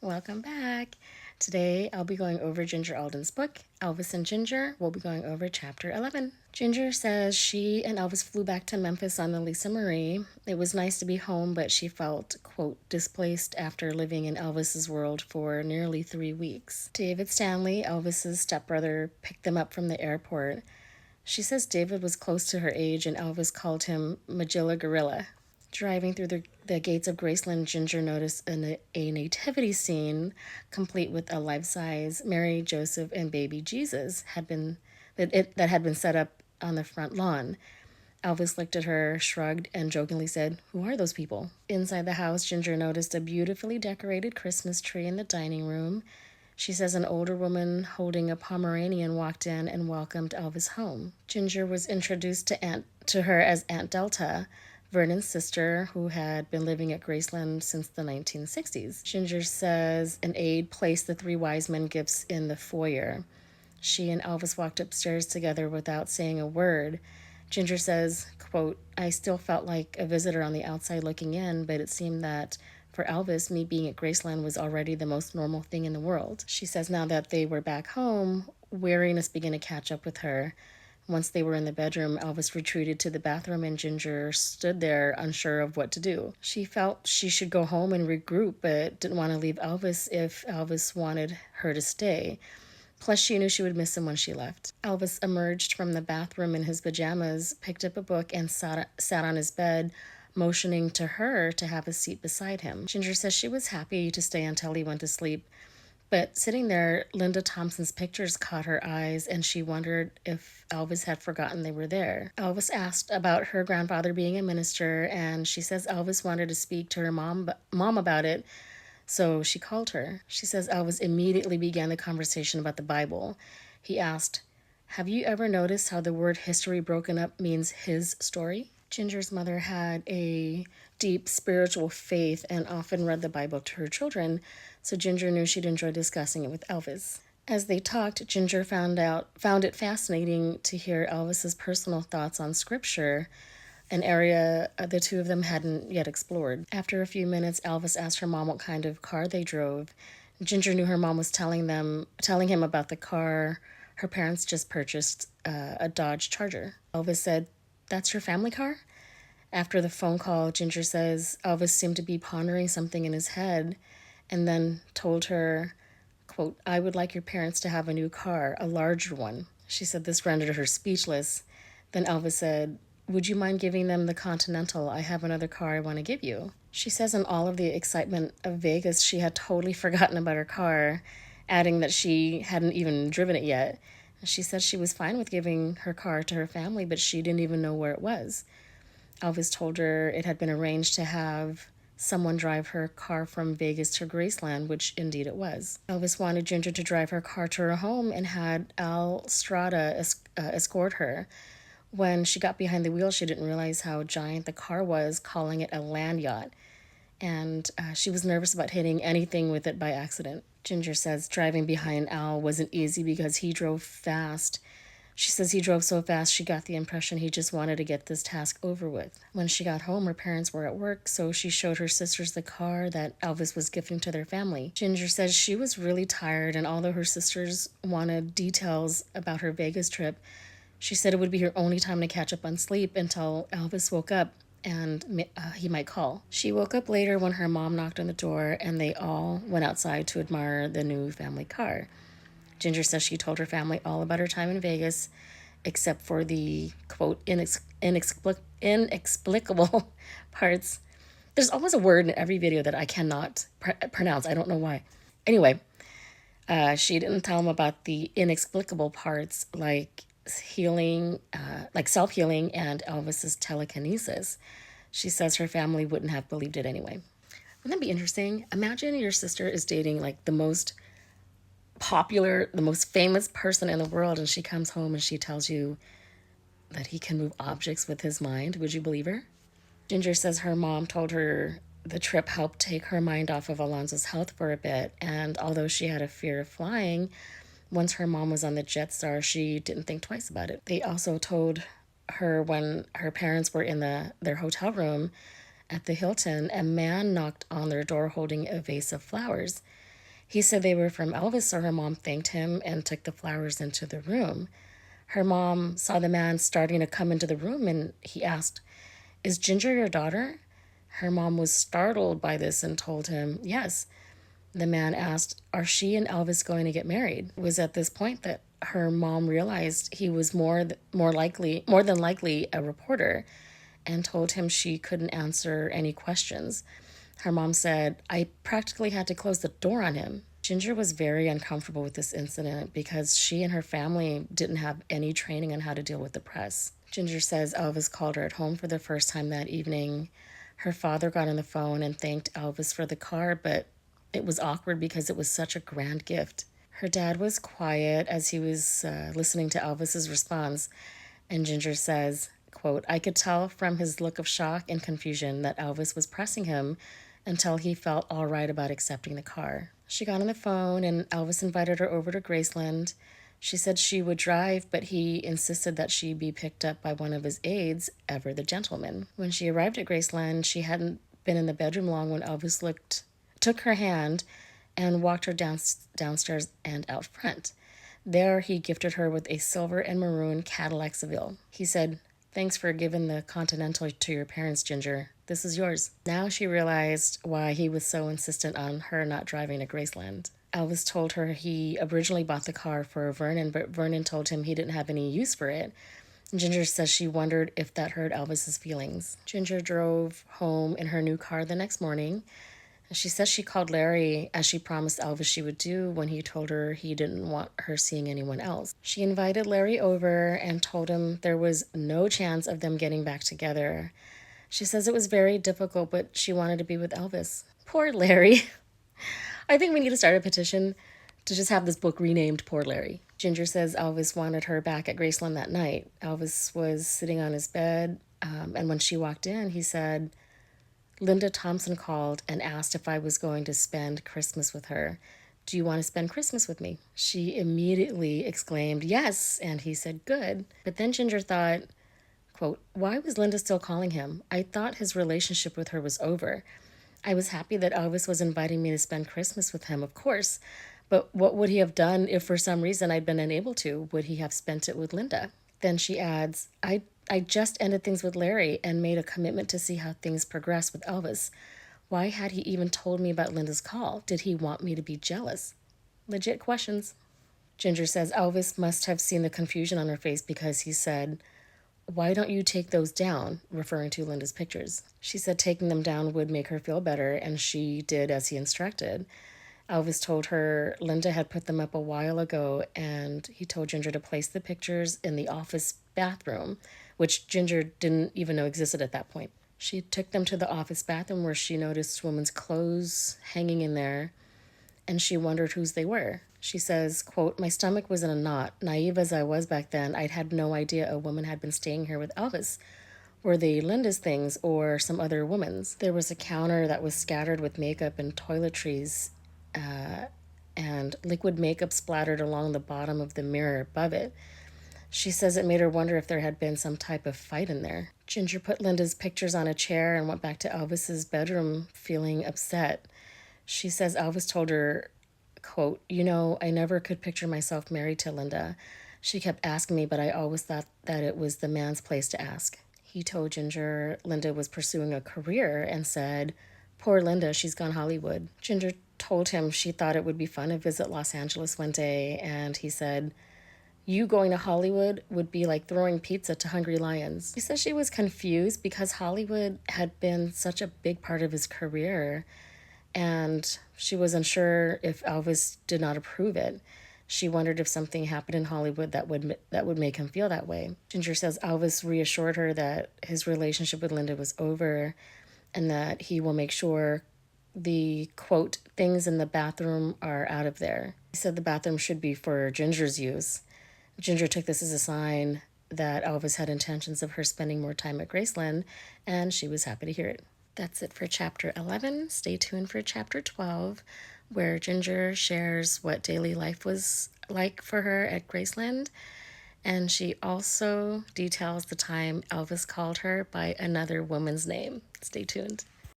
Welcome back. Today I'll be going over Ginger Alden's book, Elvis and Ginger. We'll be going over chapter 11. Ginger says she and Elvis flew back to Memphis on the Lisa Marie. It was nice to be home, but she felt, quote, displaced after living in Elvis's world for nearly 3 weeks. David Stanley, Elvis's stepbrother, picked them up from the airport. She says David was close to her age and Elvis called him Magilla Gorilla. Driving through the gates of Graceland, Ginger noticed a nativity scene complete with a life-size Mary, Joseph, and baby Jesus that had been set up on the front lawn. Elvis looked at her, shrugged, and jokingly said, "Who are those people?" Inside the house, Ginger noticed a beautifully decorated Christmas tree in the dining room. She says an older woman holding a Pomeranian walked in and welcomed Elvis home. Ginger was introduced to her as Aunt Delta, Vernon's sister, who had been living at Graceland since the 1960s. Ginger says an aide placed the three wise men gifts in the foyer. She and Elvis walked upstairs together without saying a word. Ginger says, quote, "I still felt like a visitor on the outside looking in, but it seemed that for Elvis, me being at Graceland was already the most normal thing in the world." She says now that they were back home, weariness began to catch up with her. Once they were in the bedroom, Elvis retreated to the bathroom and Ginger stood there unsure of what to do. She felt she should go home and regroup, but didn't want to leave Elvis if Elvis wanted her to stay. Plus, she knew she would miss him when she left. Elvis emerged from the bathroom in his pajamas, picked up a book, and sat on his bed, motioning to her to have a seat beside him. Ginger says she was happy to stay until he went to sleep. But sitting there, Linda Thompson's pictures caught her eyes, and she wondered if Elvis had forgotten they were there. Elvis asked about her grandfather being a minister, and she says Elvis wanted to speak to her mom about it, so she called her. She says Elvis immediately began the conversation about the Bible. He asked, "Have you ever noticed how the word history broken up means his story?" Ginger's mother had a deep spiritual faith and often read the Bible to her children, so Ginger knew she'd enjoy discussing it with Elvis. As they talked, Ginger found it fascinating to hear Elvis's personal thoughts on scripture, an area the two of them hadn't yet explored. After a few minutes, Elvis asked her mom what kind of car they drove. Ginger knew her mom was telling him about the car her parents just purchased, a Dodge Charger. Elvis said, "That's your family car?" After the phone call, Ginger says Elvis seemed to be pondering something in his head and then told her, quote, "I would like your parents to have a new car, a larger one." She said this rendered her speechless. Then Elvis said, "Would you mind giving them the Continental? I have another car I want to give you." She says in all of the excitement of Vegas, she had totally forgotten about her car, adding that she hadn't even driven it yet. She said she was fine with giving her car to her family, but she didn't even know where it was. Elvis told her it had been arranged to have someone drive her car from Vegas to Graceland, which indeed it was. Elvis wanted Ginger to drive her car to her home and had Al Strada escort her. When she got behind the wheel, she didn't realize how giant the car was, calling it a land yacht. And she was nervous about hitting anything with it by accident. Ginger says driving behind Al wasn't easy because he drove fast. She says he drove so fast she got the impression he just wanted to get this task over with. When she got home, her parents were at work, so she showed her sisters the car that Elvis was gifting to their family. Ginger says she was really tired, and although her sisters wanted details about her Vegas trip, she said it would be her only time to catch up on sleep until Elvis woke up and he might call. She woke up later when her mom knocked on the door, and they all went outside to admire the new family car. Ginger says she told her family all about her time in Vegas, except for the, quote, inexplicable parts. There's always a word in every video that I cannot pronounce. I don't know why. Anyway, she didn't tell them about the inexplicable parts like healing, like self-healing and Elvis's telekinesis. She says her family wouldn't have believed it anyway. Wouldn't that be interesting? Imagine your sister is dating like the most popular, the most famous person in the world, and she comes home and she tells you that he can move objects with his mind. Would you believe her? Ginger says her mom told her the trip helped take her mind off of Alonzo's health for a bit, and although she had a fear of flying, once her mom was on the Jetstar, she didn't think twice about it. They also told her when her parents were in their hotel room at the Hilton, a man knocked on their door holding a vase of flowers. He said they were from Elvis, so her mom thanked him and took the flowers into the room. Her mom saw the man starting to come into the room and he asked, "Is Ginger your daughter?" Her mom was startled by this and told him, "Yes." The man asked, "Are she and Elvis going to get married?" It was at this point that her mom realized he was more than likely a reporter and told him she couldn't answer any questions. Her mom said, "I practically had to close the door on him." Ginger was very uncomfortable with this incident because she and her family didn't have any training on how to deal with the press. Ginger says Elvis called her at home for the first time that evening. Her father got on the phone and thanked Elvis for the car, but it was awkward because it was such a grand gift. Her dad was quiet as he was listening to Elvis's response, and Ginger says, quote, "I could tell from his look of shock and confusion that Elvis was pressing him until he felt all right about accepting the car." She got on the phone and Elvis invited her over to Graceland. She said she would drive, but he insisted that she be picked up by one of his aides, Ever the gentleman. When she arrived at Graceland, she hadn't been in the bedroom long when Elvis took her hand and walked her downstairs and out front. There, he gifted her with a silver and maroon Cadillac Seville. He said, "Thanks for giving the Continental to your parents, Ginger. This is yours." Now she realized why he was so insistent on her not driving to Graceland. Elvis told her he originally bought the car for Vernon, but Vernon told him he didn't have any use for it. Ginger says she wondered if that hurt Elvis's feelings. Ginger drove home in her new car the next morning. She says she called Larry, as she promised Elvis she would do when he told her he didn't want her seeing anyone else. She invited Larry over and told him there was no chance of them getting back together. She says it was very difficult, but she wanted to be with Elvis. Poor Larry. I think we need to start a petition to just have this book renamed Poor Larry. Ginger says Elvis wanted her back at Graceland that night. Elvis was sitting on his bed, and when she walked in, he said, "Linda Thompson called and asked if I was going to spend Christmas with her. Do you want to spend Christmas with me?" She immediately exclaimed, "Yes," and he said, "Good." But then Ginger thought, quote, "Why was Linda still calling him? I thought his relationship with her was over. I was happy that Elvis was inviting me to spend Christmas with him, of course, but what would he have done if for some reason I'd been unable to? Would he have spent it with Linda?" Then she adds, I just ended things with Larry and made a commitment to see how things progress with Elvis. Why had he even told me about Linda's call? Did he want me to be jealous?" Legit questions. Ginger says Elvis must have seen the confusion on her face because he said, "Why don't you take those down?" referring to Linda's pictures. She said taking them down would make her feel better, and she did as he instructed. Elvis told her Linda had put them up a while ago, and he told Ginger to place the pictures in the office bathroom, which Ginger didn't even know existed at that point. She took them to the office bathroom where she noticed women's clothes hanging in there, and she wondered whose they were. She says, quote, "My stomach was in a knot. Naive as I was back then, I'd had no idea a woman had been staying here with Elvis. Were they Linda's things or some other woman's?" There was a counter that was scattered with makeup and toiletries, and liquid makeup splattered along the bottom of the mirror above it. She says it made her wonder if there had been some type of fight in there. Ginger put Linda's pictures on a chair and went back to Elvis's bedroom feeling upset. She says Elvis told her, quote, I never could picture myself married to Linda. She kept asking me, but I always thought that it was the man's place to ask." He told Ginger Linda was pursuing a career and said, "Poor Linda, she's gone Hollywood." Ginger told him she thought it would be fun to visit Los Angeles one day, and he said, "You going to Hollywood would be like throwing pizza to hungry lions." She says she was confused because Hollywood had been such a big part of his career, and she wasn't sure if Elvis did not approve it. She wondered if something happened in Hollywood that would make him feel that way. Ginger says Elvis reassured her that his relationship with Linda was over and that he will make sure the, quote, "things in the bathroom are out of there." He said the bathroom should be for Ginger's use. Ginger took this as a sign that Elvis had intentions of her spending more time at Graceland, and she was happy to hear it. That's it for chapter 11. Stay tuned for chapter 12, where Ginger shares what daily life was like for her at Graceland, and she also details the time Elvis called her by another woman's name. Stay tuned.